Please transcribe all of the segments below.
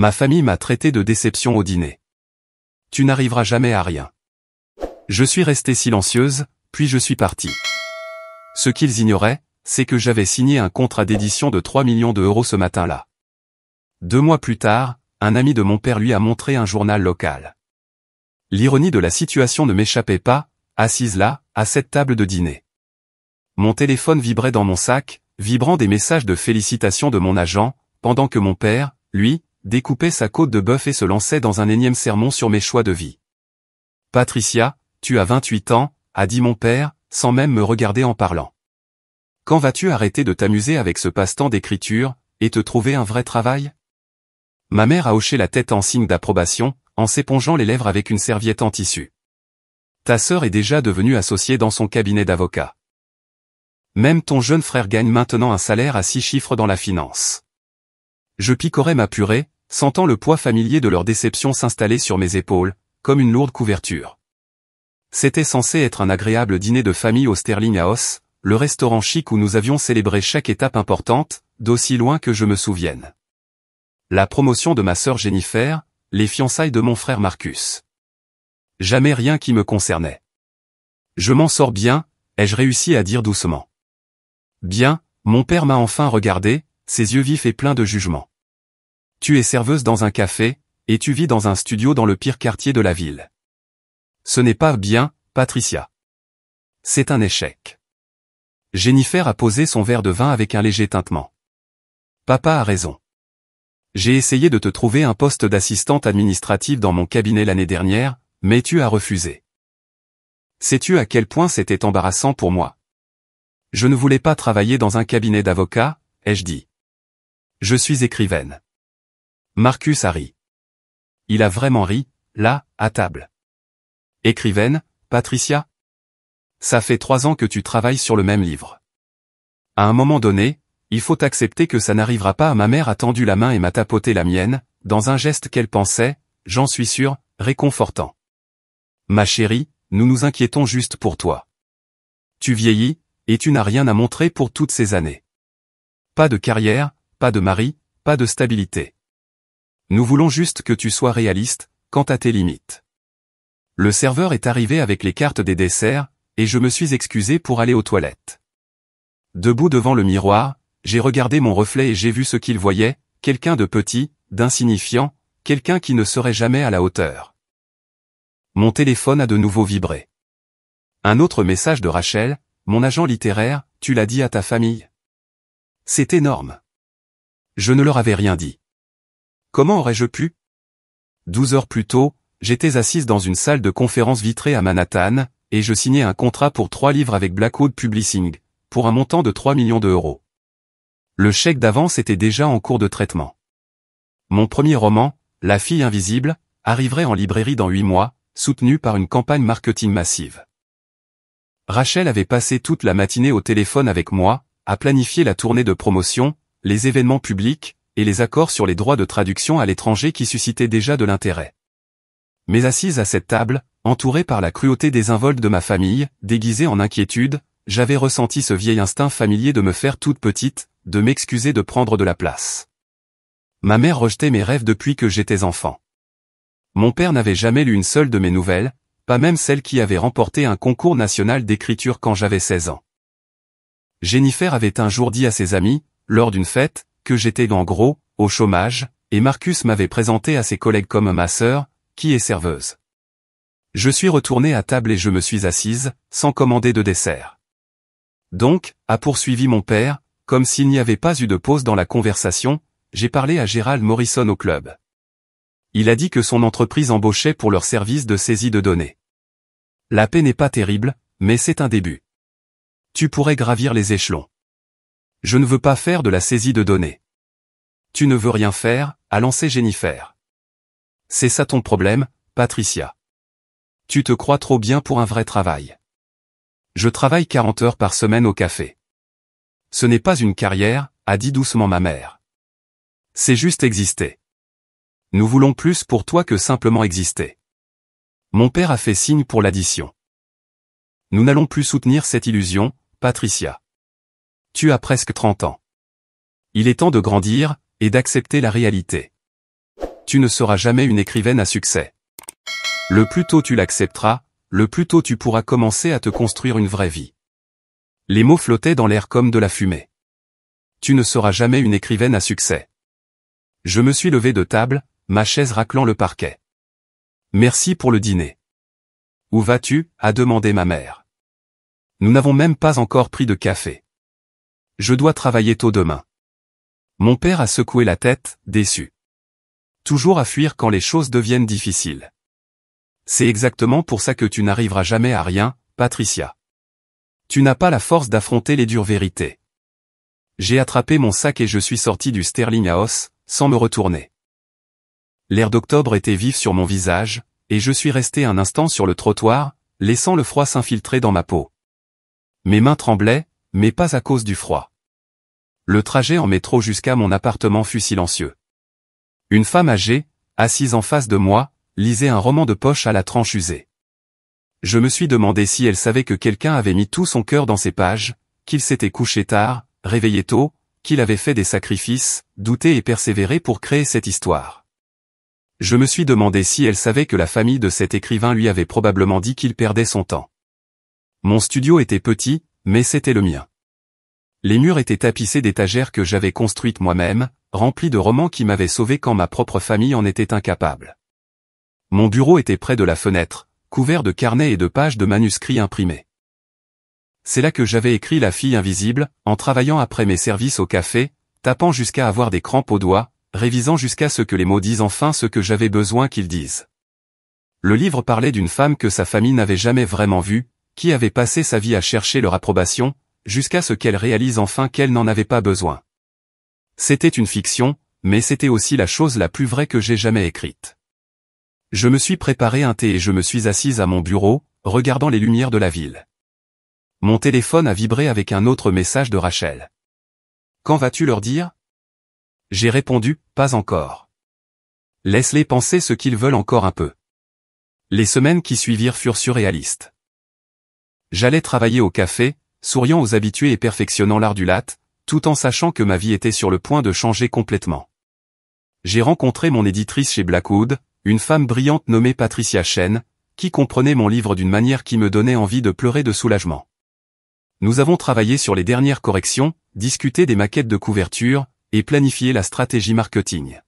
Ma famille m'a traité de déception au dîner. Tu n'arriveras jamais à rien. Je suis restée silencieuse, puis je suis partie. Ce qu'ils ignoraient, c'est que j'avais signé un contrat d'édition de 3 millions d'euros ce matin-là. 2 mois plus tard, un ami de mon père lui a montré un journal local. L'ironie de la situation ne m'échappait pas, assise là, à cette table de dîner. Mon téléphone vibrait dans mon sac, vibrant des messages de félicitations de mon agent, pendant que mon père, lui, découpait sa côte de bœuf et se lançait dans un énième sermon sur mes choix de vie. « Patricia, tu as 28 ans, a dit mon père, sans même me regarder en parlant. Quand vas-tu arrêter de t'amuser avec ce passe-temps d'écriture, et te trouver un vrai travail ?» Ma mère a hoché la tête en signe d'approbation, en s'épongeant les lèvres avec une serviette en tissu. « Ta sœur est déjà devenue associée dans son cabinet d'avocat. Même ton jeune frère gagne maintenant un salaire à 6 chiffres dans la finance. » Je picorais ma purée, sentant le poids familier de leur déception s'installer sur mes épaules, comme une lourde couverture. C'était censé être un agréable dîner de famille au Sterling House, le restaurant chic où nous avions célébré chaque étape importante, d'aussi loin que je me souvienne. La promotion de ma sœur Jennifer, les fiançailles de mon frère Marcus. Jamais rien qui me concernait. Je m'en sors bien, ai-je réussi à dire doucement. Bien, mon père m'a enfin regardé, ses yeux vifs et pleins de jugement. Tu es serveuse dans un café, et tu vis dans un studio dans le pire quartier de la ville. Ce n'est pas bien, Patricia. C'est un échec. Jennifer a posé son verre de vin avec un léger tintement. Papa a raison. J'ai essayé de te trouver un poste d'assistante administrative dans mon cabinet l'année dernière, mais tu as refusé. Sais-tu à quel point c'était embarrassant pour moi? Je ne voulais pas travailler dans un cabinet d'avocat, ai-je dit. Je suis écrivaine. Marcus a ri. Il a vraiment ri, là, à table. Écrivaine, Patricia? Ça fait 3 ans que tu travailles sur le même livre. À un moment donné, il faut accepter que ça n'arrivera pas. Ma mère a tendu la main et m'a tapoté la mienne, dans un geste qu'elle pensait, j'en suis sûr, réconfortant. Ma chérie, nous nous inquiétons juste pour toi. Tu vieillis, et tu n'as rien à montrer pour toutes ces années. Pas de carrière, pas de mari, pas de stabilité. Nous voulons juste que tu sois réaliste, quant à tes limites. Le serveur est arrivé avec les cartes des desserts, et je me suis excusé pour aller aux toilettes. Debout devant le miroir, j'ai regardé mon reflet et j'ai vu ce qu'il voyait, quelqu'un de petit, d'insignifiant, quelqu'un qui ne serait jamais à la hauteur. Mon téléphone a de nouveau vibré. Un autre message de Rachel, mon agent littéraire, tu l'as dit à ta famille. C'est énorme. Je ne leur avais rien dit. Comment aurais-je pu? 12 heures plus tôt, j'étais assise dans une salle de conférence vitrée à Manhattan, et je signais un contrat pour 3 livres avec Blackwood Publishing, pour un montant de 3 millions d'euros. Le chèque d'avance était déjà en cours de traitement. Mon premier roman, La fille invisible, arriverait en librairie dans 8 mois, soutenu par une campagne marketing massive. Rachel avait passé toute la matinée au téléphone avec moi, à planifier la tournée de promotion, les événements publics, et les accords sur les droits de traduction à l'étranger qui suscitaient déjà de l'intérêt. Mais assise à cette table, entourée par la cruauté désinvolte de ma famille, déguisée en inquiétude, j'avais ressenti ce vieil instinct familier de me faire toute petite, de m'excuser de prendre de la place. Ma mère rejetait mes rêves depuis que j'étais enfant. Mon père n'avait jamais lu une seule de mes nouvelles, pas même celle qui avait remporté un concours national d'écriture quand j'avais 16 ans. Jennifer avait un jour dit à ses amis, lors d'une fête, que j'étais en gros, au chômage, et Marcus m'avait présenté à ses collègues comme ma sœur, qui est serveuse. Je suis retourné à table et je me suis assise, sans commander de dessert. Donc, a poursuivi mon père, comme s'il n'y avait pas eu de pause dans la conversation, j'ai parlé à Gérald Morrison au club. Il a dit que son entreprise embauchait pour leur service de saisie de données. La paie n'est pas terrible, mais c'est un début. Tu pourrais gravir les échelons. Je ne veux pas faire de la saisie de données. Tu ne veux rien faire, a lancé Jennifer. C'est ça ton problème, Patricia. Tu te crois trop bien pour un vrai travail. Je travaille 40 heures par semaine au café. Ce n'est pas une carrière, a dit doucement ma mère. C'est juste exister. Nous voulons plus pour toi que simplement exister. Mon père a fait signe pour l'addition. Nous n'allons plus soutenir cette illusion, Patricia. Tu as presque 30 ans. Il est temps de grandir, et d'accepter la réalité. Tu ne seras jamais une écrivaine à succès. Le plus tôt tu l'accepteras, le plus tôt tu pourras commencer à te construire une vraie vie. Les mots flottaient dans l'air comme de la fumée. Tu ne seras jamais une écrivaine à succès. Je me suis levé de table, ma chaise raclant le parquet. Merci pour le dîner. Où vas-tu? A demandé ma mère. Nous n'avons même pas encore pris de café. Je dois travailler tôt demain. Mon père a secoué la tête, déçu. Toujours à fuir quand les choses deviennent difficiles. C'est exactement pour ça que tu n'arriveras jamais à rien, Patricia. Tu n'as pas la force d'affronter les dures vérités. J'ai attrapé mon sac et je suis sorti du Sterling House, sans me retourner. L'air d'octobre était vif sur mon visage, et je suis resté un instant sur le trottoir, laissant le froid s'infiltrer dans ma peau. Mes mains tremblaient, mais pas à cause du froid. Le trajet en métro jusqu'à mon appartement fut silencieux. Une femme âgée, assise en face de moi, lisait un roman de poche à la tranche usée. Je me suis demandé si elle savait que quelqu'un avait mis tout son cœur dans ces pages, qu'il s'était couché tard, réveillé tôt, qu'il avait fait des sacrifices, douté et persévéré pour créer cette histoire. Je me suis demandé si elle savait que la famille de cet écrivain lui avait probablement dit qu'il perdait son temps. Mon studio était petit, mais c'était le mien. Les murs étaient tapissés d'étagères que j'avais construites moi-même, remplis de romans qui m'avaient sauvé quand ma propre famille en était incapable. Mon bureau était près de la fenêtre, couvert de carnets et de pages de manuscrits imprimés. C'est là que j'avais écrit La fille invisible, en travaillant après mes services au café, tapant jusqu'à avoir des crampes aux doigts, révisant jusqu'à ce que les mots disent enfin ce que j'avais besoin qu'ils disent. Le livre parlait d'une femme que sa famille n'avait jamais vraiment vue, qui avait passé sa vie à chercher leur approbation, jusqu'à ce qu'elle réalise enfin qu'elle n'en avait pas besoin. C'était une fiction, mais c'était aussi la chose la plus vraie que j'ai jamais écrite. Je me suis préparé un thé et je me suis assise à mon bureau, regardant les lumières de la ville. Mon téléphone a vibré avec un autre message de Rachel. Quand vas-tu leur dire? J'ai répondu, pas encore. Laisse-les penser ce qu'ils veulent encore un peu. Les semaines qui suivirent furent surréalistes. J'allais travailler au café, souriant aux habitués et perfectionnant l'art du latte, tout en sachant que ma vie était sur le point de changer complètement. J'ai rencontré mon éditrice chez Blackwood, une femme brillante nommée Patricia Chen, qui comprenait mon livre d'une manière qui me donnait envie de pleurer de soulagement. Nous avons travaillé sur les dernières corrections, discuté des maquettes de couverture, et planifié la stratégie marketing.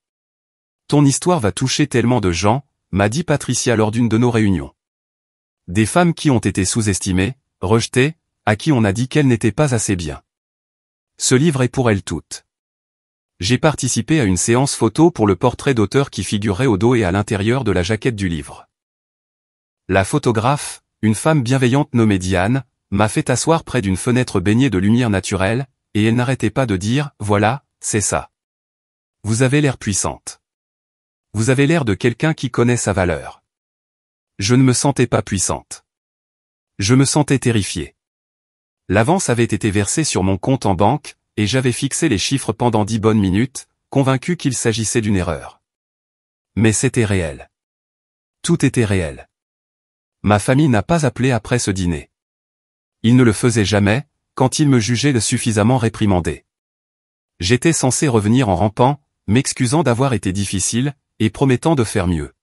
Ton histoire va toucher tellement de gens, m'a dit Patricia lors d'une de nos réunions. Des femmes qui ont été sous-estimées, rejetées, à qui on a dit qu'elles n'étaient pas assez bien. Ce livre est pour elles toutes. J'ai participé à une séance photo pour le portrait d'auteur qui figurait au dos et à l'intérieur de la jaquette du livre. La photographe, une femme bienveillante nommée Diane, m'a fait asseoir près d'une fenêtre baignée de lumière naturelle, et elle n'arrêtait pas de dire, voilà, c'est ça. Vous avez l'air puissante. Vous avez l'air de quelqu'un qui connaît sa valeur. Je ne me sentais pas puissante. Je me sentais terrifié. L'avance avait été versée sur mon compte en banque, et j'avais fixé les chiffres pendant 10 bonnes minutes, convaincu qu'il s'agissait d'une erreur. Mais c'était réel. Tout était réel. Ma famille n'a pas appelé après ce dîner. Ils ne le faisaient jamais, quand ils me jugeaient suffisamment réprimandé. J'étais censé revenir en rampant, m'excusant d'avoir été difficile, et promettant de faire mieux.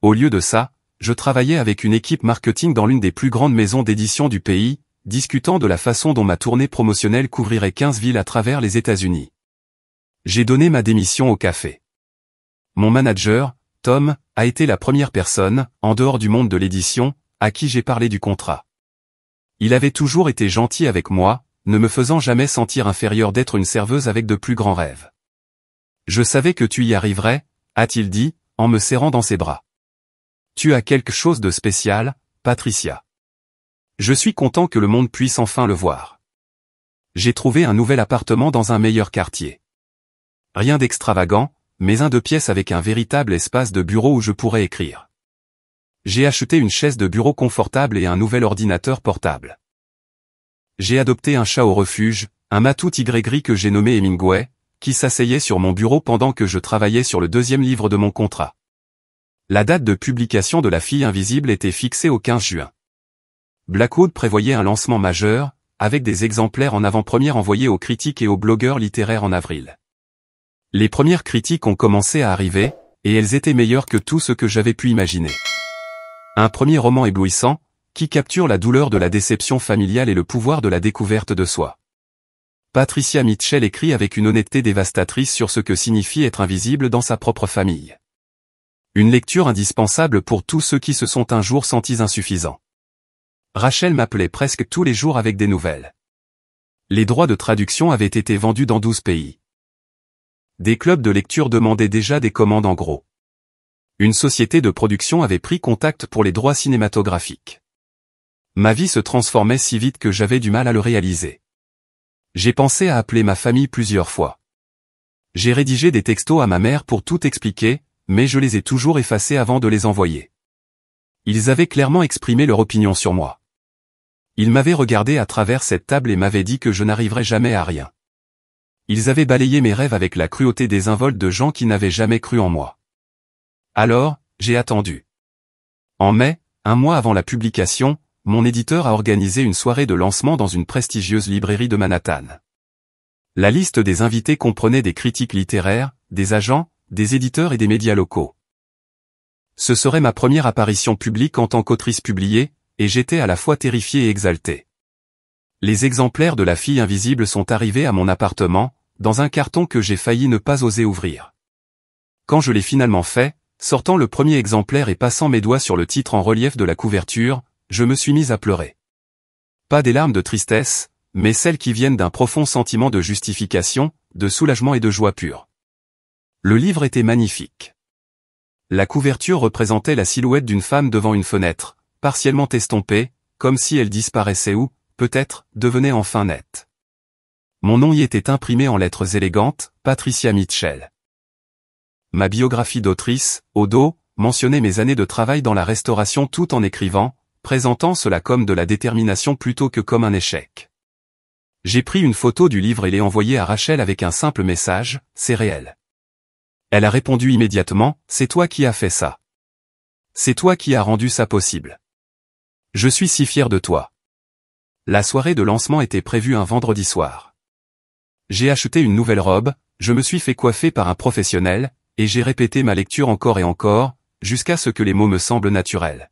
Au lieu de ça, je travaillais avec une équipe marketing dans l'une des plus grandes maisons d'édition du pays, discutant de la façon dont ma tournée promotionnelle couvrirait 15 villes à travers les États-Unis. J'ai donné ma démission au café. Mon manager, Tom, a été la première personne, en dehors du monde de l'édition, à qui j'ai parlé du contrat. Il avait toujours été gentil avec moi, ne me faisant jamais sentir inférieur d'être une serveuse avec de plus grands rêves. Je savais que tu y arriverais, a-t-il dit, en me serrant dans ses bras. Tu as quelque chose de spécial, Patricia. Je suis content que le monde puisse enfin le voir. J'ai trouvé un nouvel appartement dans un meilleur quartier. Rien d'extravagant, mais un 2 pièces avec un véritable espace de bureau où je pourrais écrire. J'ai acheté une chaise de bureau confortable et un nouvel ordinateur portable. J'ai adopté un chat au refuge, un matou tigré gris que j'ai nommé Hemingway, qui s'asseyait sur mon bureau pendant que je travaillais sur le 2e livre de mon contrat. La date de publication de La fille invisible était fixée au 15 juin. Blackwood prévoyait un lancement majeur, avec des exemplaires en avant-première envoyés aux critiques et aux blogueurs littéraires en avril. Les premières critiques ont commencé à arriver, et elles étaient meilleures que tout ce que j'avais pu imaginer. Un premier roman éblouissant, qui capture la douleur de la déception familiale et le pouvoir de la découverte de soi. Patricia Mitchell écrit avec une honnêteté dévastatrice sur ce que signifie être invisible dans sa propre famille. Une lecture indispensable pour tous ceux qui se sont un jour sentis insuffisants. Rachel m'appelait presque tous les jours avec des nouvelles. Les droits de traduction avaient été vendus dans 12 pays. Des clubs de lecture demandaient déjà des commandes en gros. Une société de production avait pris contact pour les droits cinématographiques. Ma vie se transformait si vite que j'avais du mal à le réaliser. J'ai pensé à appeler ma famille plusieurs fois. J'ai rédigé des textos à ma mère pour tout expliquer, mais je les ai toujours effacés avant de les envoyer. Ils avaient clairement exprimé leur opinion sur moi. Ils m'avaient regardé à travers cette table et m'avaient dit que je n'arriverais jamais à rien. Ils avaient balayé mes rêves avec la cruauté désinvolte de gens qui n'avaient jamais cru en moi. Alors, j'ai attendu. En mai, un mois avant la publication, mon éditeur a organisé une soirée de lancement dans une prestigieuse librairie de Manhattan. La liste des invités comprenait des critiques littéraires, des agents, des éditeurs et des médias locaux. Ce serait ma première apparition publique en tant qu'autrice publiée, et j'étais à la fois terrifié et exalté. Les exemplaires de La fille invisible sont arrivés à mon appartement, dans un carton que j'ai failli ne pas oser ouvrir. Quand je l'ai finalement fait, sortant le premier exemplaire et passant mes doigts sur le titre en relief de la couverture, je me suis mis à pleurer. Pas des larmes de tristesse, mais celles qui viennent d'un profond sentiment de justification, de soulagement et de joie pure. Le livre était magnifique. La couverture représentait la silhouette d'une femme devant une fenêtre, partiellement estompée, comme si elle disparaissait ou, peut-être, devenait enfin nette. Mon nom y était imprimé en lettres élégantes, Patricia Mitchell. Ma biographie d'autrice, au dos, mentionnait mes années de travail dans la restauration tout en écrivant, présentant cela comme de la détermination plutôt que comme un échec. J'ai pris une photo du livre et l'ai envoyée à Rachel avec un simple message, c'est réel. Elle a répondu immédiatement, c'est toi qui as fait ça. C'est toi qui as rendu ça possible. Je suis si fier de toi. La soirée de lancement était prévue un vendredi soir. J'ai acheté une nouvelle robe, je me suis fait coiffer par un professionnel, et j'ai répété ma lecture encore et encore, jusqu'à ce que les mots me semblent naturels.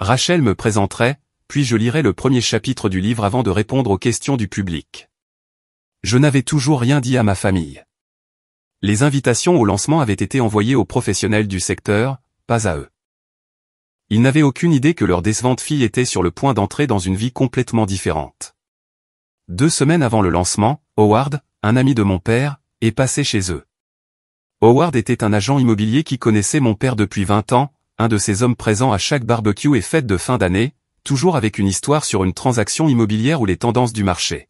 Rachel me présenterait, puis je lirais le premier chapitre du livre avant de répondre aux questions du public. Je n'avais toujours rien dit à ma famille. Les invitations au lancement avaient été envoyées aux professionnels du secteur, pas à eux. Ils n'avaient aucune idée que leur décevante fille était sur le point d'entrer dans une vie complètement différente. 2 semaines avant le lancement, Howard, un ami de mon père, est passé chez eux. Howard était un agent immobilier qui connaissait mon père depuis 20 ans, un de ces hommes présents à chaque barbecue et fête de fin d'année, toujours avec une histoire sur une transaction immobilière ou les tendances du marché.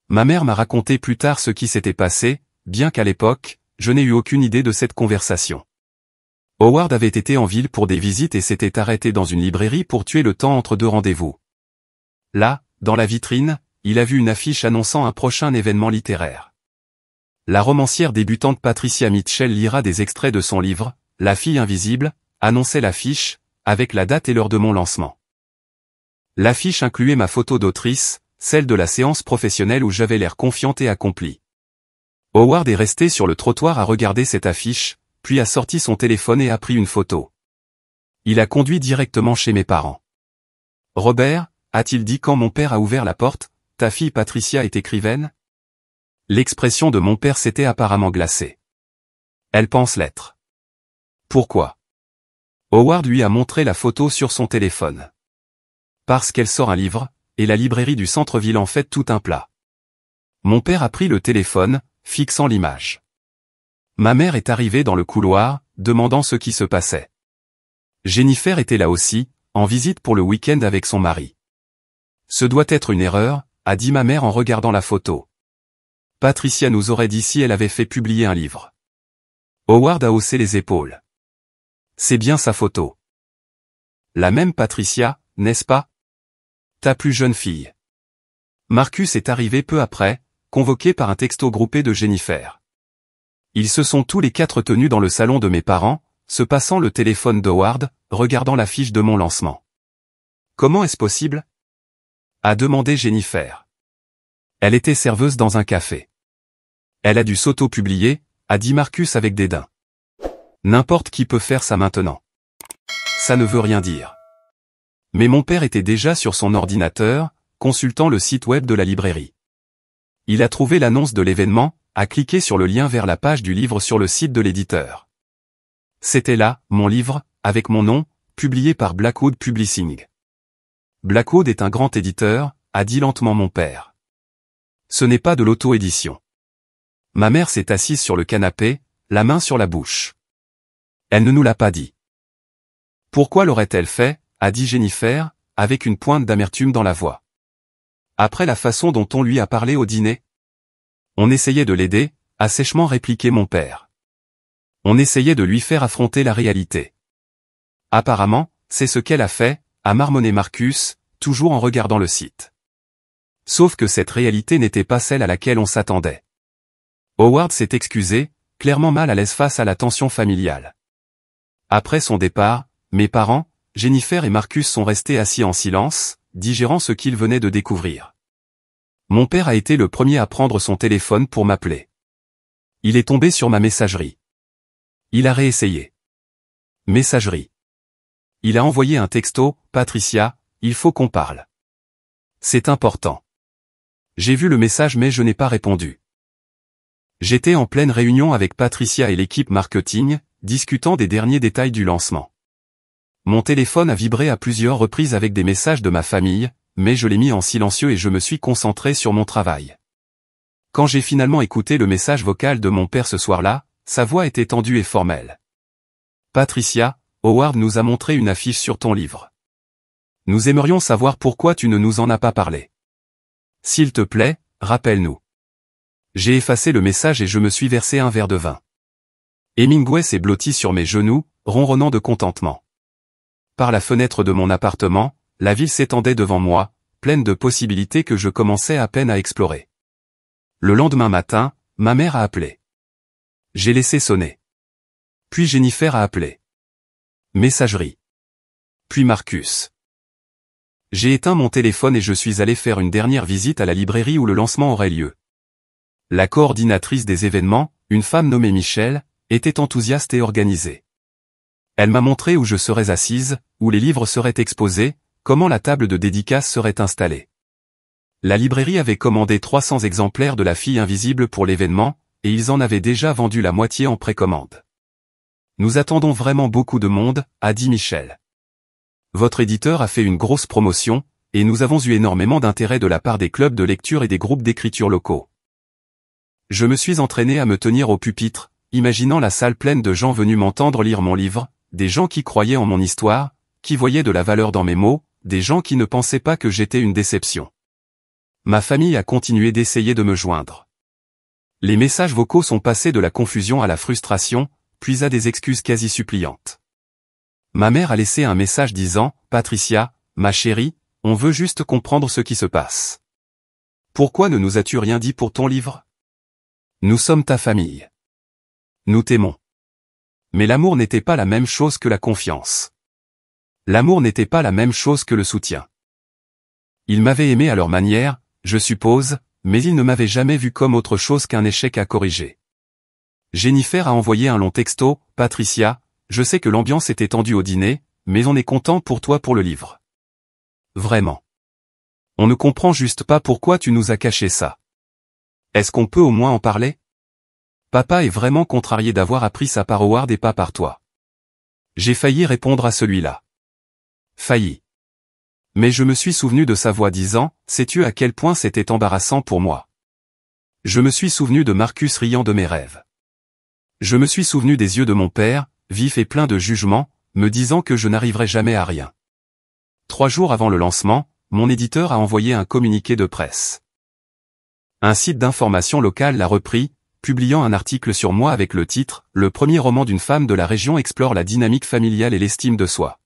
Ma mère m'a raconté plus tard ce qui s'était passé, bien qu'à l'époque, je n'ai eu aucune idée de cette conversation. Howard avait été en ville pour des visites et s'était arrêté dans une librairie pour tuer le temps entre 2 rendez-vous. Là, dans la vitrine, il a vu une affiche annonçant un prochain événement littéraire. La romancière débutante Patricia Mitchell lira des extraits de son livre, La fille invisible, annonçait l'affiche, avec la date et l'heure de mon lancement. L'affiche incluait ma photo d'autrice, celle de la séance professionnelle où j'avais l'air confiante et accomplie. Howard est resté sur le trottoir à regarder cette affiche, puis a sorti son téléphone et a pris une photo. Il a conduit directement chez mes parents. Robert, a-t-il dit quand mon père a ouvert la porte, ta fille Patricia est écrivaine? L'expression de mon père s'était apparemment glacée. Elle pense l'être. Pourquoi? Howard lui a montré la photo sur son téléphone. Parce qu'elle sort un livre, et la librairie du centre-ville en fait tout un plat. Mon père a pris le téléphone, fixant l'image. Ma mère est arrivée dans le couloir, demandant ce qui se passait. Jennifer était là aussi, en visite pour le week-end avec son mari. Ce doit être une erreur, a dit ma mère en regardant la photo. Patricia nous aurait dit si elle avait fait publier un livre. Howard a haussé les épaules. C'est bien sa photo. La même Patricia, n'est-ce pas? Ta plus jeune fille. Marcus est arrivé peu après, convoqué par un texto groupé de Jennifer. Ils se sont tous les 4 tenus dans le salon de mes parents, se passant le téléphone d'Howard, regardant l'affiche de mon lancement. Comment est-ce possible? A demandé Jennifer. Elle était serveuse dans un café. Elle a dû s'auto-publier, a dit Marcus avec dédain. N'importe qui peut faire ça maintenant. Ça ne veut rien dire. Mais mon père était déjà sur son ordinateur, consultant le site web de la librairie. Il a trouvé l'annonce de l'événement, a cliqué sur le lien vers la page du livre sur le site de l'éditeur. C'était là, mon livre, avec mon nom, publié par Blackwood Publishing. Blackwood est un grand éditeur, a dit lentement mon père. Ce n'est pas de l'auto-édition. Ma mère s'est assise sur le canapé, la main sur la bouche. Elle ne nous l'a pas dit. Pourquoi l'aurait-elle fait, a dit Jennifer, avec une pointe d'amertume dans la voix. Après la façon dont on lui a parlé au dîner. On essayait de l'aider, a sèchement répliqué mon père. On essayait de lui faire affronter la réalité. Apparemment, c'est ce qu'elle a fait, a marmonné Marcus, toujours en regardant le site. Sauf que cette réalité n'était pas celle à laquelle on s'attendait. Howard s'est excusé, clairement mal à l'aise face à la tension familiale. Après son départ, mes parents, Jennifer et Marcus sont restés assis en silence, digérant ce qu'ils venaient de découvrir. Mon père a été le premier à prendre son téléphone pour m'appeler. Il est tombé sur ma messagerie. Il a réessayé. Messagerie. Il a envoyé un texto, Patricia, il faut qu'on parle. C'est important. J'ai vu le message mais je n'ai pas répondu. J'étais en pleine réunion avec Patricia et l'équipe marketing, discutant des derniers détails du lancement. Mon téléphone a vibré à plusieurs reprises avec des messages de ma famille, mais je l'ai mis en silencieux et je me suis concentré sur mon travail. Quand j'ai finalement écouté le message vocal de mon père ce soir-là, sa voix était tendue et formelle. Patricia, Howard nous a montré une affiche sur ton livre. Nous aimerions savoir pourquoi tu ne nous en as pas parlé. S'il te plaît, rappelle-nous. J'ai effacé le message et je me suis versé un verre de vin. Hemingway s'est blotti sur mes genoux, ronronnant de contentement. Par la fenêtre de mon appartement, la ville s'étendait devant moi, pleine de possibilités que je commençais à peine à explorer. Le lendemain matin, ma mère a appelé. J'ai laissé sonner. Puis Jennifer a appelé. Messagerie. Puis Marcus. J'ai éteint mon téléphone et je suis allé faire une dernière visite à la librairie où le lancement aurait lieu. La coordinatrice des événements, une femme nommée Michelle, était enthousiaste et organisée. Elle m'a montré où je serais assise, où les livres seraient exposés, comment la table de dédicace serait installée. La librairie avait commandé 300 exemplaires de La Fille invisible pour l'événement, et ils en avaient déjà vendu la moitié en précommande. Nous attendons vraiment beaucoup de monde, a dit Michel. Votre éditeur a fait une grosse promotion, et nous avons eu énormément d'intérêt de la part des clubs de lecture et des groupes d'écriture locaux. Je me suis entraîné à me tenir au pupitre, imaginant la salle pleine de gens venus m'entendre lire mon livre, des gens qui croyaient en mon histoire, qui voyaient de la valeur dans mes mots, des gens qui ne pensaient pas que j'étais une déception. Ma famille a continué d'essayer de me joindre. Les messages vocaux sont passés de la confusion à la frustration, puis à des excuses quasi suppliantes. Ma mère a laissé un message disant « Patricia, ma chérie, on veut juste comprendre ce qui se passe. Pourquoi ne nous as-tu rien dit pour ton livre ? Nous sommes ta famille. Nous t'aimons. » Mais l'amour n'était pas la même chose que la confiance. L'amour n'était pas la même chose que le soutien. Ils m'avaient aimé à leur manière, je suppose, mais ils ne m'avaient jamais vu comme autre chose qu'un échec à corriger. Jennifer a envoyé un long texto, « Patricia, je sais que l'ambiance était tendue au dîner, mais on est content pour toi pour le livre. Vraiment. On ne comprend juste pas pourquoi tu nous as caché ça. Est-ce qu'on peut au moins en parler ? Papa est vraiment contrarié d'avoir appris ça par Howard et pas par toi. » J'ai failli répondre à celui-là. Failli. Mais je me suis souvenu de sa voix disant, « Sais-tu à quel point c'était embarrassant pour moi ? » Je me suis souvenu de Marcus riant de mes rêves. Je me suis souvenu des yeux de mon père, vifs et pleins de jugement, me disant que je n'arriverais jamais à rien. 3 jours avant le lancement, mon éditeur a envoyé un communiqué de presse. Un site d'information local l'a repris, publiant un article sur moi avec le titre « Le premier roman d'une femme de la région explore la dynamique familiale et l'estime de soi ».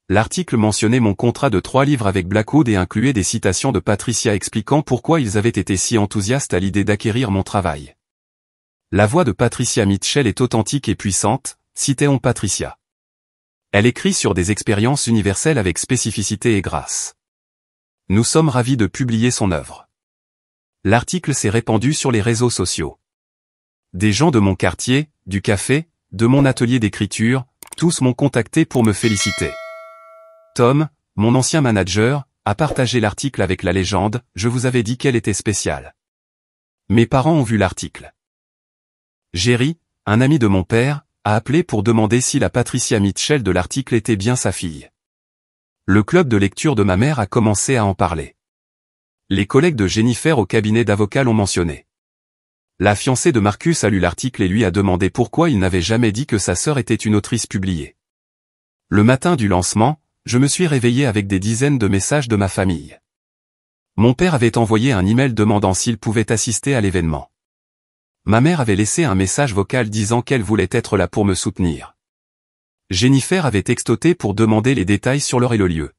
L'article mentionnait mon contrat de 3 livres avec Blackwood et incluait des citations de Patricia expliquant pourquoi ils avaient été si enthousiastes à l'idée d'acquérir mon travail. La voix de Patricia Mitchell est authentique et puissante, citait-on Patricia. Elle écrit sur des expériences universelles avec spécificité et grâce. Nous sommes ravis de publier son œuvre. L'article s'est répandu sur les réseaux sociaux. Des gens de mon quartier, du café, de mon atelier d'écriture, tous m'ont contacté pour me féliciter. Tom, mon ancien manager, a partagé l'article avec la légende, je vous avais dit qu'elle était spéciale. Mes parents ont vu l'article. Jerry, un ami de mon père, a appelé pour demander si la Patricia Mitchell de l'article était bien sa fille. Le club de lecture de ma mère a commencé à en parler. Les collègues de Jennifer au cabinet d'avocats l'ont mentionné. La fiancée de Marcus a lu l'article et lui a demandé pourquoi il n'avait jamais dit que sa sœur était une autrice publiée. Le matin du lancement, je me suis réveillé avec des dizaines de messages de ma famille. Mon père avait envoyé un email demandant s'il pouvait assister à l'événement. Ma mère avait laissé un message vocal disant qu'elle voulait être là pour me soutenir. Jennifer avait textoté pour demander les détails sur l'heure et le lieu.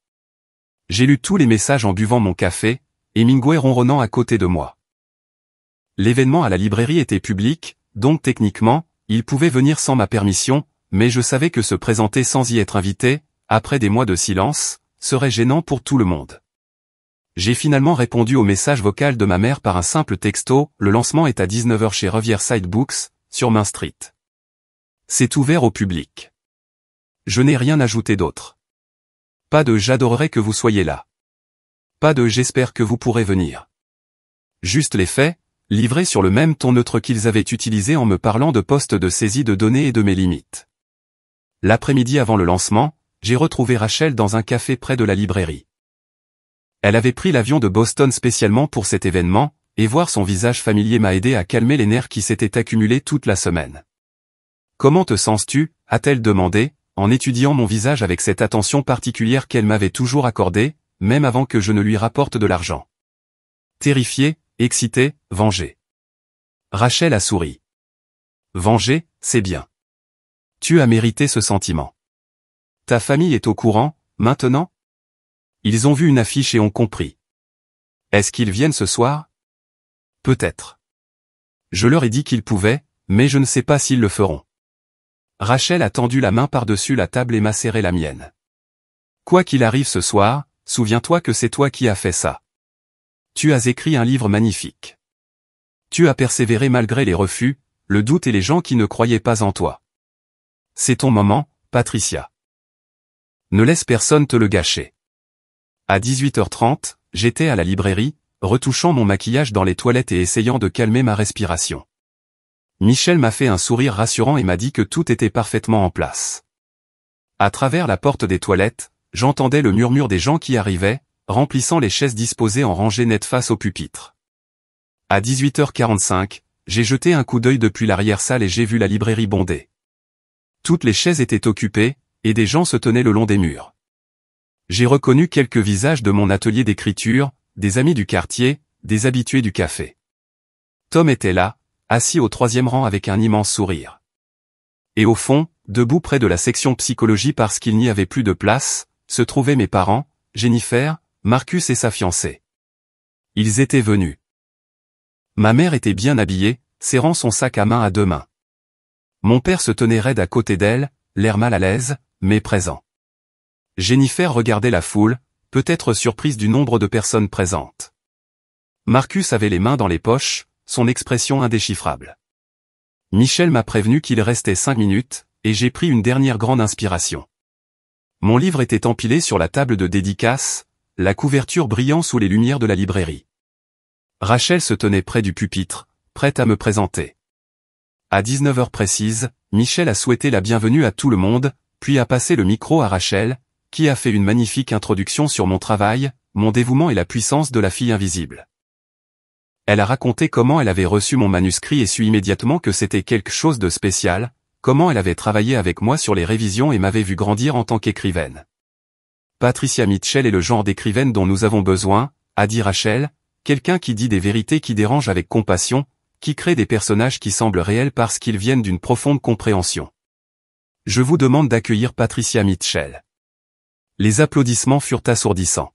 J'ai lu tous les messages en buvant mon café, Hemingway ronronnant à côté de moi. L'événement à la librairie était public, donc techniquement, il pouvait venir sans ma permission, mais je savais que se présenter sans y être invité, après des mois de silence, serait gênant pour tout le monde. J'ai finalement répondu au message vocal de ma mère par un simple texto, le lancement est à 19h chez Riverside Books, sur Main Street. C'est ouvert au public. Je n'ai rien ajouté d'autre. Pas de j'adorerais que vous soyez là. Pas de j'espère que vous pourrez venir. Juste les faits, livrés sur le même ton neutre qu'ils avaient utilisé en me parlant de postes de saisie de données et de mes limites. L'après-midi avant le lancement, j'ai retrouvé Rachel dans un café près de la librairie. Elle avait pris l'avion de Boston spécialement pour cet événement, et voir son visage familier m'a aidé à calmer les nerfs qui s'étaient accumulés toute la semaine. « Comment te sens-tu » a-t-elle demandé, en étudiant mon visage avec cette attention particulière qu'elle m'avait toujours accordée, même avant que je ne lui rapporte de l'argent. Terrifié, excité, vengé. Rachel a souri. Venger, c'est bien. Tu as mérité ce sentiment. Ta famille est au courant, maintenant ? Ils ont vu une affiche et ont compris. Est-ce qu'ils viennent ce soir ? Peut-être. Je leur ai dit qu'ils pouvaient, mais je ne sais pas s'ils le feront. Rachel a tendu la main par-dessus la table et m'a serré la mienne. Quoi qu'il arrive ce soir, souviens-toi que c'est toi qui as fait ça. Tu as écrit un livre magnifique. Tu as persévéré malgré les refus, le doute et les gens qui ne croyaient pas en toi. C'est ton moment, Patricia. Ne laisse personne te le gâcher. À 18h30, j'étais à la librairie, retouchant mon maquillage dans les toilettes et essayant de calmer ma respiration. Michel m'a fait un sourire rassurant et m'a dit que tout était parfaitement en place. À travers la porte des toilettes, j'entendais le murmure des gens qui arrivaient, remplissant les chaises disposées en rangées nettes face au pupitre. À 18h45, j'ai jeté un coup d'œil depuis l'arrière-salle et j'ai vu la librairie bondée. Toutes les chaises étaient occupées, et des gens se tenaient le long des murs. J'ai reconnu quelques visages de mon atelier d'écriture, des amis du quartier, des habitués du café. Tom était là, assis au 3e rang avec un immense sourire. Et au fond, debout près de la section psychologie parce qu'il n'y avait plus de place, se trouvaient mes parents, Jennifer, Marcus et sa fiancée. Ils étaient venus. Ma mère était bien habillée, serrant son sac à main à 2 mains. Mon père se tenait raide à côté d'elle, l'air mal à l'aise, mais présent. Jennifer regardait la foule, peut-être surprise du nombre de personnes présentes. Marcus avait les mains dans les poches, son expression indéchiffrable. Michel m'a prévenu qu'il restait 5 minutes, et j'ai pris une dernière grande inspiration. Mon livre était empilé sur la table de dédicace, la couverture brillant sous les lumières de la librairie. Rachel se tenait près du pupitre, prête à me présenter. À 19h précise, Michel a souhaité la bienvenue à tout le monde, puis a passé le micro à Rachel, qui a fait une magnifique introduction sur mon travail, mon dévouement et la puissance de la fille invisible. Elle a raconté comment elle avait reçu mon manuscrit et su immédiatement que c'était quelque chose de spécial, comment elle avait travaillé avec moi sur les révisions et m'avait vu grandir en tant qu'écrivaine. Patricia Mitchell est le genre d'écrivaine dont nous avons besoin, a dit Rachel, quelqu'un qui dit des vérités qui dérangent avec compassion, qui crée des personnages qui semblent réels parce qu'ils viennent d'une profonde compréhension. Je vous demande d'accueillir Patricia Mitchell. Les applaudissements furent assourdissants.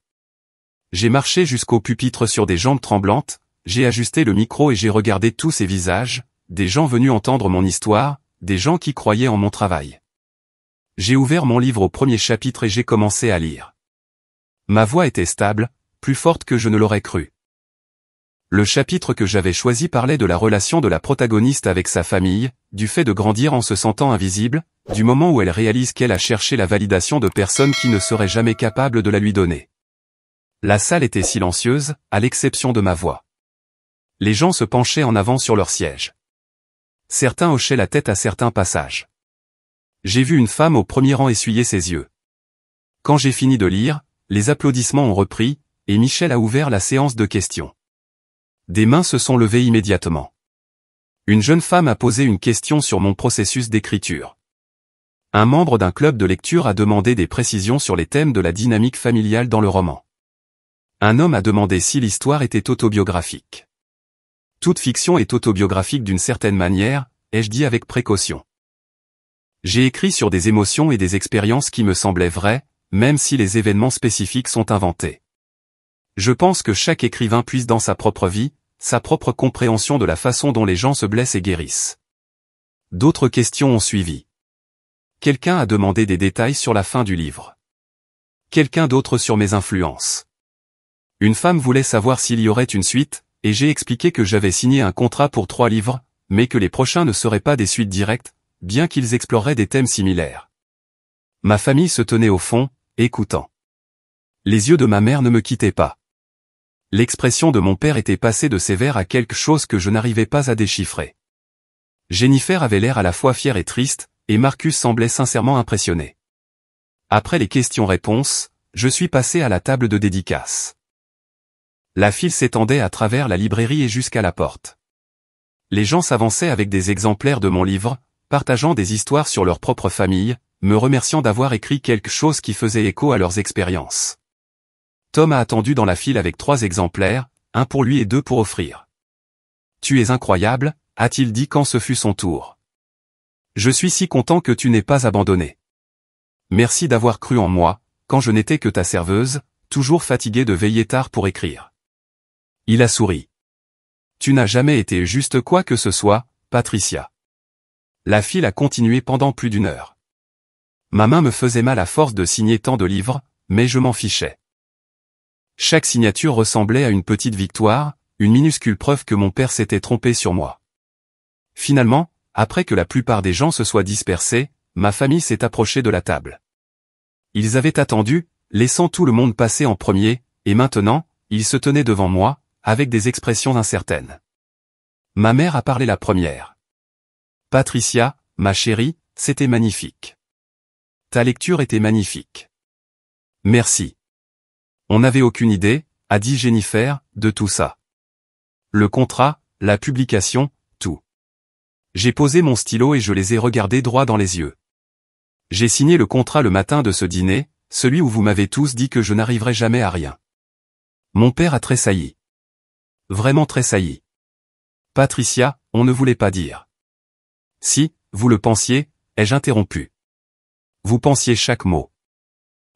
J'ai marché jusqu'au pupitre sur des jambes tremblantes, j'ai ajusté le micro et j'ai regardé tous ces visages, des gens venus entendre mon histoire, des gens qui croyaient en mon travail. J'ai ouvert mon livre au premier chapitre et j'ai commencé à lire. Ma voix était stable, plus forte que je ne l'aurais cru. Le chapitre que j'avais choisi parlait de la relation de la protagoniste avec sa famille, du fait de grandir en se sentant invisible, du moment où elle réalise qu'elle a cherché la validation de personnes qui ne seraient jamais capables de la lui donner. La salle était silencieuse, à l'exception de ma voix. Les gens se penchaient en avant sur leur siège. Certains hochaient la tête à certains passages. J'ai vu une femme au premier rang essuyer ses yeux. Quand j'ai fini de lire, les applaudissements ont repris, et Michel a ouvert la séance de questions. Des mains se sont levées immédiatement. Une jeune femme a posé une question sur mon processus d'écriture. Un membre d'un club de lecture a demandé des précisions sur les thèmes de la dynamique familiale dans le roman. Un homme a demandé si l'histoire était autobiographique. Toute fiction est autobiographique d'une certaine manière, ai-je dit avec précaution. J'ai écrit sur des émotions et des expériences qui me semblaient vraies, même si les événements spécifiques sont inventés. Je pense que chaque écrivain puise dans sa propre vie, sa propre compréhension de la façon dont les gens se blessent et guérissent. D'autres questions ont suivi. Quelqu'un a demandé des détails sur la fin du livre. Quelqu'un d'autre sur mes influences. Une femme voulait savoir s'il y aurait une suite, et j'ai expliqué que j'avais signé un contrat pour 3 livres, mais que les prochains ne seraient pas des suites directes, bien qu'ils exploreraient des thèmes similaires. Ma famille se tenait au fond, écoutant. Les yeux de ma mère ne me quittaient pas. L'expression de mon père était passée de sévère à quelque chose que je n'arrivais pas à déchiffrer. Jennifer avait l'air à la fois fière et triste, et Marcus semblait sincèrement impressionné. Après les questions-réponses, je suis passé à la table de dédicace. La file s'étendait à travers la librairie et jusqu'à la porte. Les gens s'avançaient avec des exemplaires de mon livre, partageant des histoires sur leur propre famille, me remerciant d'avoir écrit quelque chose qui faisait écho à leurs expériences. Tom a attendu dans la file avec 3 exemplaires, un pour lui et 2 pour offrir. « Tu es incroyable », a-t-il dit quand ce fut son tour. « Je suis si content que tu n'aies pas abandonné. Merci d'avoir cru en moi, quand je n'étais que ta serveuse, toujours fatiguée de veiller tard pour écrire. » Il a souri. « Tu n'as jamais été juste quoi que ce soit, Patricia. » La file a continué pendant plus d'1 heure. Ma main me faisait mal à force de signer tant de livres, mais je m'en fichais. Chaque signature ressemblait à une petite victoire, une minuscule preuve que mon père s'était trompé sur moi. Finalement, après que la plupart des gens se soient dispersés, ma famille s'est approchée de la table. Ils avaient attendu, laissant tout le monde passer en premier, et maintenant, ils se tenaient devant moi, avec des expressions incertaines. Ma mère a parlé la première. « Patricia, ma chérie, c'était magnifique. Ta lecture était magnifique. Merci. On n'avait aucune idée, a dit Jennifer, de tout ça. Le contrat, la publication, tout. J'ai posé mon stylo et je les ai regardés droit dans les yeux. J'ai signé le contrat le matin de ce dîner, celui où vous m'avez tous dit que je n'arriverais jamais à rien. Mon père a tressailli. Vraiment tressailli. Patricia, on ne voulait pas dire. Si, vous le pensiez, ai-je interrompu. Vous pensiez chaque mot.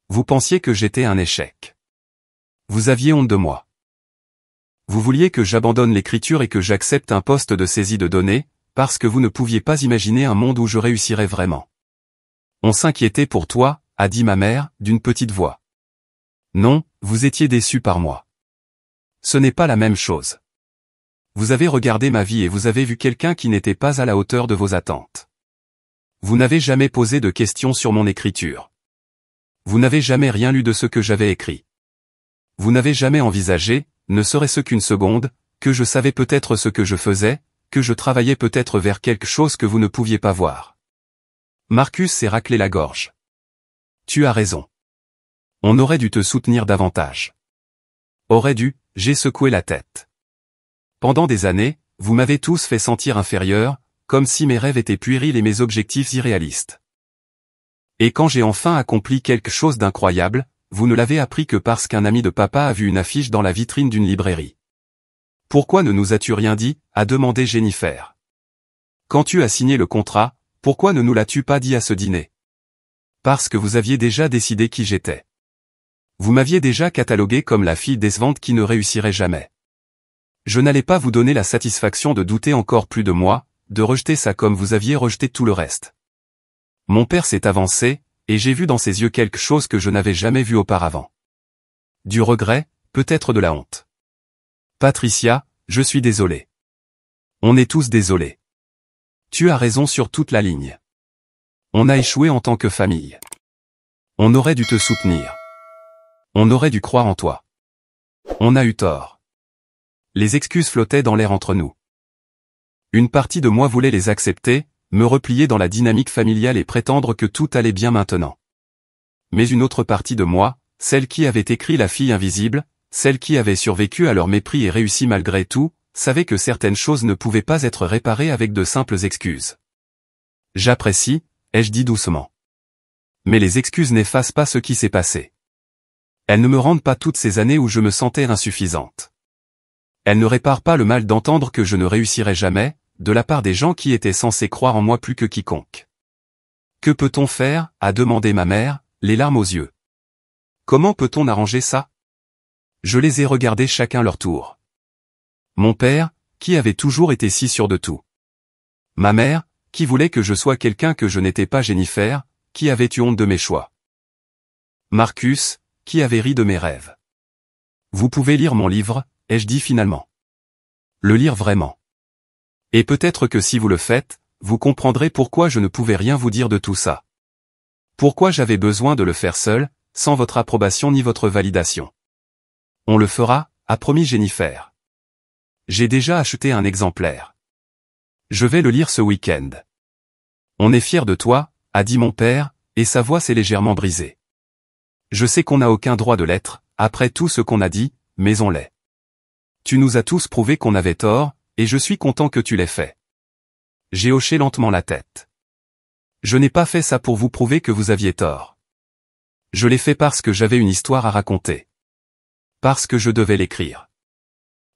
Vous pensiez que j'étais un échec. Vous aviez honte de moi. Vous vouliez que j'abandonne l'écriture et que j'accepte un poste de saisie de données, parce que vous ne pouviez pas imaginer un monde où je réussirais vraiment. On s'inquiétait pour toi, a dit ma mère, d'une petite voix. Non, vous étiez déçu par moi. Ce n'est pas la même chose. Vous avez regardé ma vie et vous avez vu quelqu'un qui n'était pas à la hauteur de vos attentes. Vous n'avez jamais posé de questions sur mon écriture. Vous n'avez jamais rien lu de ce que j'avais écrit. Vous n'avez jamais envisagé, ne serait-ce qu'une seconde, que je savais peut-être ce que je faisais, que je travaillais peut-être vers quelque chose que vous ne pouviez pas voir. Marcus s'est raclé la gorge. Tu as raison. On aurait dû te soutenir davantage. Aurait dû, j'ai secoué la tête. Pendant des années, vous m'avez tous fait sentir inférieur, comme si mes rêves étaient puérils et mes objectifs irréalistes. Et quand j'ai enfin accompli quelque chose d'incroyable, vous ne l'avez appris que parce qu'un ami de papa a vu une affiche dans la vitrine d'une librairie. Pourquoi ne nous as-tu rien dit, a demandé Jennifer. Quand tu as signé le contrat, pourquoi ne nous l'as-tu pas dit à ce dîner? Parce que vous aviez déjà décidé qui j'étais. Vous m'aviez déjà catalogué comme la fille décevante qui ne réussirait jamais. Je n'allais pas vous donner la satisfaction de douter encore plus de moi, de rejeter ça comme vous aviez rejeté tout le reste. Mon père s'est avancé, et j'ai vu dans ses yeux quelque chose que je n'avais jamais vu auparavant. Du regret, peut-être de la honte. Patricia, Je suis désolé. On est tous désolés. Tu as raison sur toute la ligne. On a échoué en tant que famille. On aurait dû te soutenir. On aurait dû croire en toi. On a eu tort. Les excuses flottaient dans l'air entre nous. Une partie de moi voulait les accepter, me replier dans la dynamique familiale et prétendre que tout allait bien maintenant. Mais une autre partie de moi, celle qui avait écrit La fille invisible, celle qui avait survécu à leur mépris et réussi malgré tout, savait que certaines choses ne pouvaient pas être réparées avec de simples excuses. J'apprécie, ai-je dit doucement. Mais les excuses n'effacent pas ce qui s'est passé. Elles ne me rendent pas toutes ces années où je me sentais insuffisante. Elles ne réparent pas le mal d'entendre que je ne réussirais jamais, de la part des gens qui étaient censés croire en moi plus que quiconque. Que peut-on faire, a demandé ma mère, les larmes aux yeux. Comment peut-on arranger ça? Je les ai regardés chacun leur tour. Mon père, qui avait toujours été si sûr de tout. Ma mère, qui voulait que je sois quelqu'un que je n'étais pas Jennifer, qui avait eu honte de mes choix. Marcus, qui avait ri de mes rêves. Vous pouvez lire mon livre, ai-je dit finalement. Le lire vraiment. Et peut-être que si vous le faites, vous comprendrez pourquoi je ne pouvais rien vous dire de tout ça. Pourquoi j'avais besoin de le faire seul, sans votre approbation ni votre validation. On le fera, a promis Jennifer. J'ai déjà acheté un exemplaire. Je vais le lire ce week-end. On est fier de toi, a dit mon père, et sa voix s'est légèrement brisée. Je sais qu'on n'a aucun droit de l'être, après tout ce qu'on a dit, mais on l'est. Tu nous as tous prouvé qu'on avait tort, et je suis content que tu l'aies fait. J'ai hoché lentement la tête. Je n'ai pas fait ça pour vous prouver que vous aviez tort. Je l'ai fait parce que j'avais une histoire à raconter. Parce que je devais l'écrire.